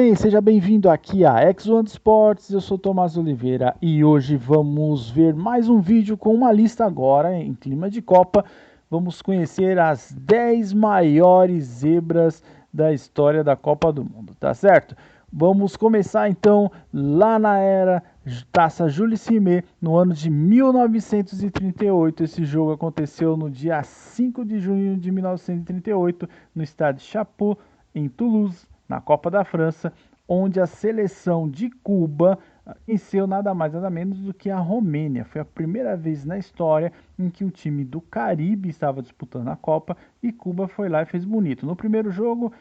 bem? Seja bem-vindo aqui a X1 Sports, eu sou Tomás Oliveira e hoje vamos ver mais um vídeo com uma lista agora em clima de Copa. Vamos conhecer as 10 maiores zebras da história da Copa do Mundo, tá certo? Vamos começar então lá na era Taça Jules Rimet, no ano de 1938. Esse jogo aconteceu no dia 5 de junho de 1938, no estádio Chapeau, em Toulouse, na Copa da França, onde a seleção de Cuba venceu nada mais nada menos do que a Romênia. Foi a primeira vez na história em que o time do Caribe estava disputando a Copa e Cuba foi lá e fez bonito. No primeiro jogo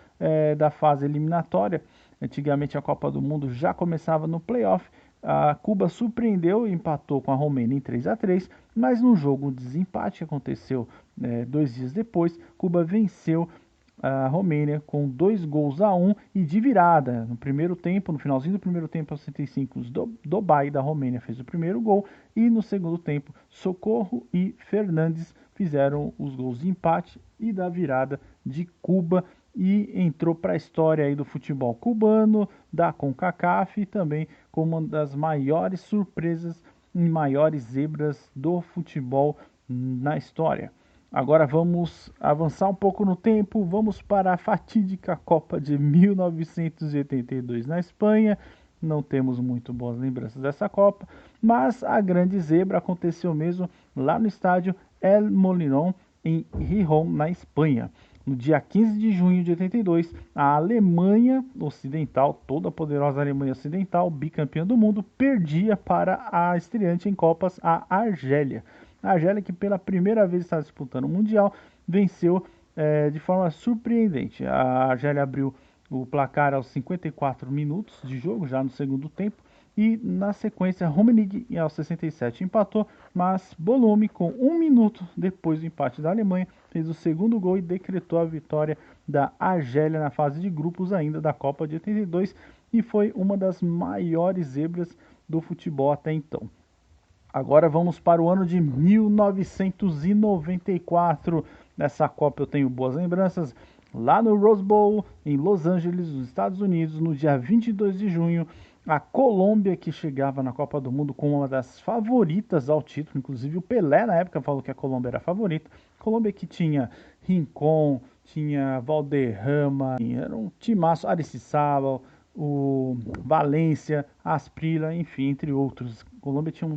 da fase eliminatória, antigamente a Copa do Mundo já começava no playoff, a Cuba surpreendeu e empatou com a Romênia em 3-3, mas no jogo de desempate que aconteceu 2 dias depois, Cuba venceu a Romênia com 2-1 e de virada. No primeiro tempo, no finalzinho do primeiro tempo, aos 65, Dobai da Romênia fez o primeiro gol e no segundo tempo, Socorro e Fernandes fizeram os gols de empate e da virada de Cuba e entrou para a história aí do futebol cubano, da CONCACAF e também como uma das maiores surpresas e maiores zebras do futebol na história. Agora vamos avançar um pouco no tempo, vamos para a fatídica Copa de 1982 na Espanha. Não temos muito boas lembranças dessa Copa, mas a grande zebra aconteceu mesmo lá no estádio El Molinón, em Gijón, na Espanha. No dia 15 de junho de 82, a Alemanha Ocidental, toda a poderosa Alemanha Ocidental, bicampeã do mundo, perdia para a estreante em Copas, a Argélia. A Argélia, que pela primeira vez está disputando o Mundial, venceu de forma surpreendente. A Argélia abriu o placar aos 54 minutos de jogo, já no segundo tempo, e na sequência Rummenigge aos 67 empatou, mas Bolume, com 1 minuto depois do empate da Alemanha, fez o segundo gol e decretou a vitória da Argélia na fase de grupos ainda da Copa de 82 e foi uma das maiores zebras do futebol até então. Agora vamos para o ano de 1994. Nessa Copa eu tenho boas lembranças. Lá no Rose Bowl, em Los Angeles, nos Estados Unidos, no dia 22 de junho, a Colômbia, que chegava na Copa do Mundo com uma das favoritas ao título, inclusive o Pelé na época falou que a Colômbia era a favorita. Colômbia que tinha Rincón, tinha Valderrama, era um timaço, Aristizábal, o Valência, Asprilla, enfim, entre outros. A Colômbia tinha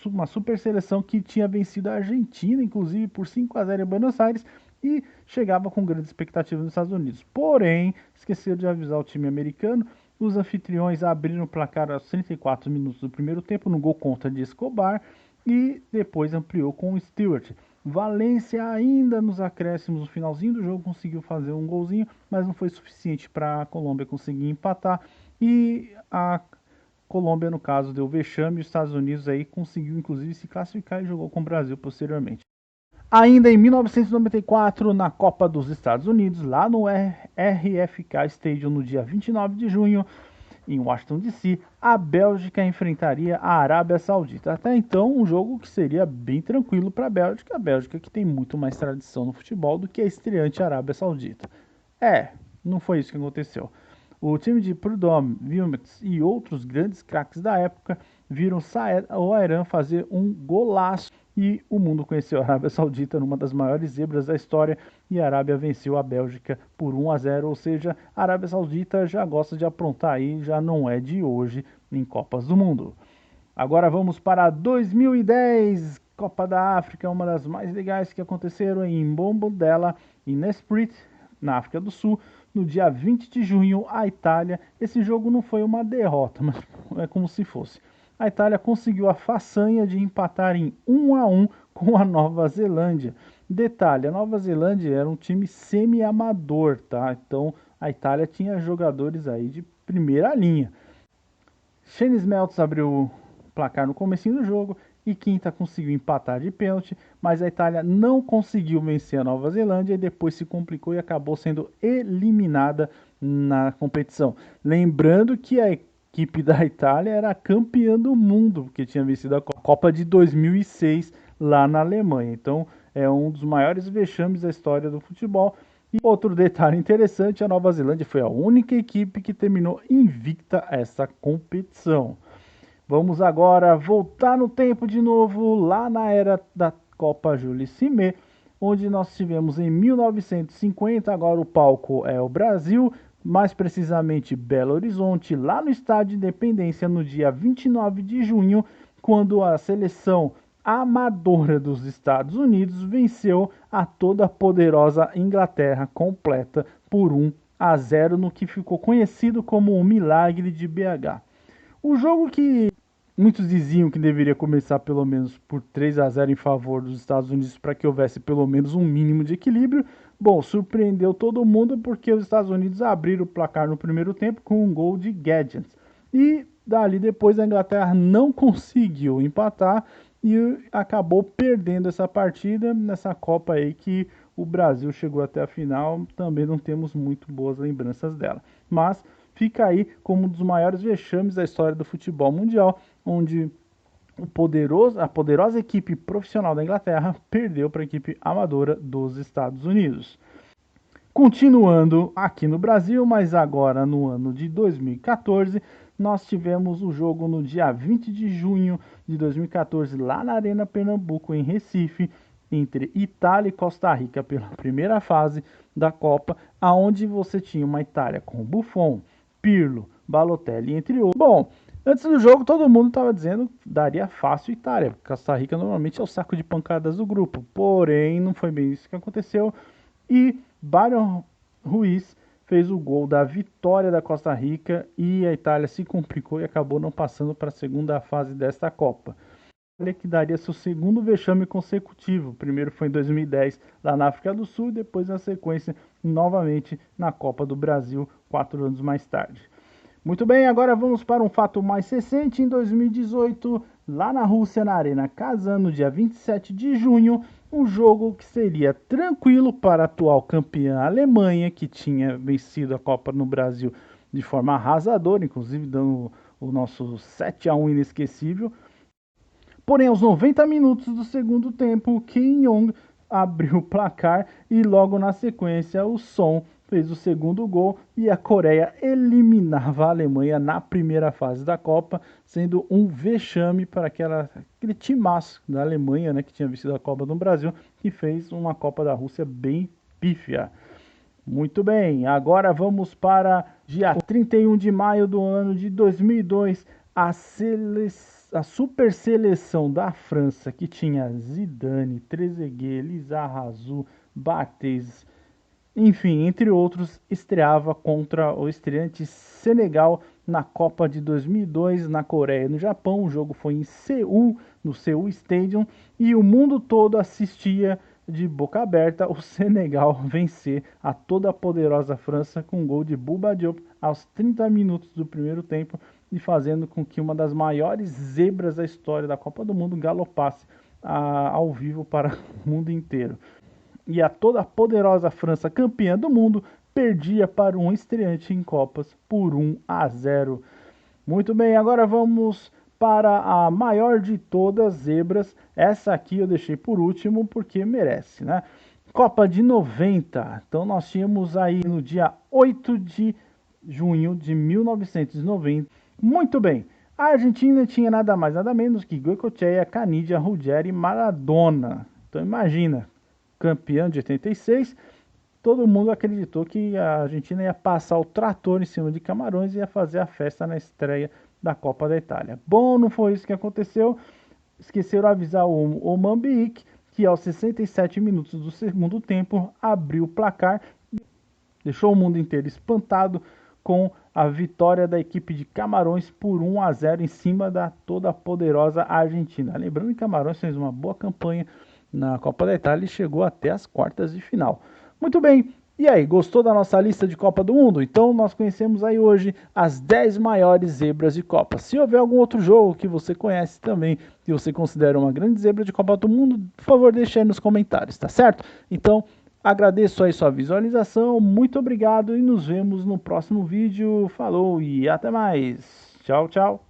uma super seleção que tinha vencido a Argentina, inclusive por 5-0 em Buenos Aires, e chegava com grandes expectativas nos Estados Unidos. Porém, esqueceram de avisar o time americano. Os anfitriões abriram o placar aos 34 minutos do primeiro tempo, no gol contra de Escobar, e depois ampliou com o Stewart. Valência ainda nos acréscimos, no finalzinho do jogo, conseguiu fazer um golzinho, mas não foi suficiente para a Colômbia conseguir empatar. E a Colômbia, no caso, deu vexame. Os Estados Unidos aí conseguiu, inclusive, se classificar e jogou com o Brasil posteriormente. Ainda em 1994, na Copa dos Estados Unidos, lá no RFK Stadium, no dia 29 de junho, em Washington DC, a Bélgica enfrentaria a Arábia Saudita. Até então, um jogo que seria bem tranquilo para a Bélgica que tem muito mais tradição no futebol do que a estreante Arábia Saudita. Não foi isso que aconteceu. O time de Prudhomme, Wilmets e outros grandes craques da época viram Saed Al-Hairan fazer um golaço e o mundo conheceu a Arábia Saudita numa das maiores zebras da história e a Arábia venceu a Bélgica por 1-0, ou seja, a Arábia Saudita já gosta de aprontar aí, já não é de hoje em Copas do Mundo. Agora vamos para 2010, Copa da África, uma das mais legais que aconteceram em Mbombela, em Nesprit, na África do Sul, no dia 20 de junho, a Itália. Esse jogo não foi uma derrota, mas é como se fosse. A Itália conseguiu a façanha de empatar em 1-1 com a Nova Zelândia. Detalhe, a Nova Zelândia era um time semi-amador, tá? Então a Itália tinha jogadores aí de primeira linha. Shane Smeltz abriu o placar no comecinho do jogo e Quinta conseguiu empatar de pênalti, mas a Itália não conseguiu vencer a Nova Zelândia e depois se complicou e acabou sendo eliminada na competição. Lembrando que a equipe da Itália era campeã do mundo, porque tinha vencido a Copa de 2006 lá na Alemanha. Então é um dos maiores vexames da história do futebol. E outro detalhe interessante, a Nova Zelândia foi a única equipe que terminou invicta essa competição. Vamos agora voltar no tempo de novo, lá na era da Copa Jules Rimet, onde nós tivemos em 1950, agora o palco é o Brasil, mais precisamente Belo Horizonte, lá no Estádio Independência, no dia 29 de junho, quando a seleção amadora dos Estados Unidos venceu a toda poderosa Inglaterra completa por 1-0 no que ficou conhecido como o Milagre de BH. O jogo que muitos diziam que deveria começar pelo menos por 3-0 em favor dos Estados Unidos para que houvesse pelo menos um mínimo de equilíbrio. Bom, surpreendeu todo mundo porque os Estados Unidos abriram o placar no primeiro tempo com um gol de Gadget. E dali depois a Inglaterra não conseguiu empatar e acabou perdendo essa partida nessa Copa aí que o Brasil chegou até a final. Também não temos muito boas lembranças dela. Mas fica aí como um dos maiores vexames da história do futebol mundial, onde a poderosa equipe profissional da Inglaterra perdeu para a equipe amadora dos Estados Unidos. Continuando aqui no Brasil, mas agora no ano de 2014, nós tivemos o jogo no dia 20 de junho de 2014, lá na Arena Pernambuco, em Recife, entre Itália e Costa Rica pela primeira fase da Copa, aonde você tinha uma Itália com Buffon, Pirlo, Balotelli, entre outros. Bom, antes do jogo todo mundo estava dizendo que daria fácil Itália, porque Costa Rica normalmente é o saco de pancadas do grupo, porém não foi bem isso que aconteceu e Byron Ruiz fez o gol da vitória da Costa Rica e a Itália se complicou e acabou não passando para a segunda fase desta Copa. Que daria seu segundo vexame consecutivo. O primeiro foi em 2010, lá na África do Sul, e depois na sequência, novamente na Copa do Brasil, 4 anos mais tarde. Muito bem, agora vamos para um fato mais recente. Em 2018, lá na Rússia, na Arena Kazan, no dia 27 de junho, um jogo que seria tranquilo para a atual campeã Alemanha, que tinha vencido a Copa no Brasil de forma arrasadora, inclusive dando o nosso 7-1 inesquecível. Porém, aos 90 minutos do segundo tempo, Kim Jong abriu o placar e logo na sequência o Son fez o segundo gol e a Coreia eliminava a Alemanha na primeira fase da Copa, sendo um vexame para aquele timaço da Alemanha, né, que tinha vencido a Copa do Brasil, que fez uma Copa da Rússia bem pífia. Muito bem, agora vamos para dia 31 de maio do ano de 2002, a super seleção da França, que tinha Zidane, Trezeguet, Lizarazu, Barthez, enfim, entre outros, estreava contra o estreante Senegal na Copa de 2002 na Coreia e no Japão. O jogo foi em Seul, no Seul Stadium, e o mundo todo assistia de boca aberta o Senegal vencer a toda a poderosa França com um gol de Bouba Diop aos 30 minutos do primeiro tempo e fazendo com que uma das maiores zebras da história da Copa do Mundo galopasse ao vivo para o mundo inteiro. E a toda a poderosa França, campeã do mundo, perdia para um estreante em Copas por 1-0. Muito bem, agora vamos para a maior de todas zebras. Essa aqui eu deixei por último porque merece, né? Copa de 90. Então nós tínhamos aí no dia 8 de junho de 1990. Muito bem. A Argentina tinha nada mais nada menos que Goicoechea, Canidia, Ruggeri e Maradona. Então imagina, campeã de 86, todo mundo acreditou que a Argentina ia passar o trator em cima de Camarões e ia fazer a festa na estreia da Copa da Itália. Bom, não foi isso que aconteceu. Esqueceram de avisar o Mambique, que aos 67 minutos do segundo tempo abriu o placar, deixou o mundo inteiro espantado com a vitória da equipe de Camarões por 1-0 em cima da toda poderosa Argentina. Lembrando que Camarões fez uma boa campanha na Copa da Itália e chegou até as quartas de final. Muito bem, e aí, gostou da nossa lista de Copa do Mundo? Então nós conhecemos aí hoje as 10 maiores zebras de Copa. Se houver algum outro jogo que você conhece também, que você considera uma grande zebra de Copa do Mundo, por favor, deixe aí nos comentários, tá certo? Então, agradeço aí sua visualização, muito obrigado e nos vemos no próximo vídeo. Falou e até mais. Tchau, tchau.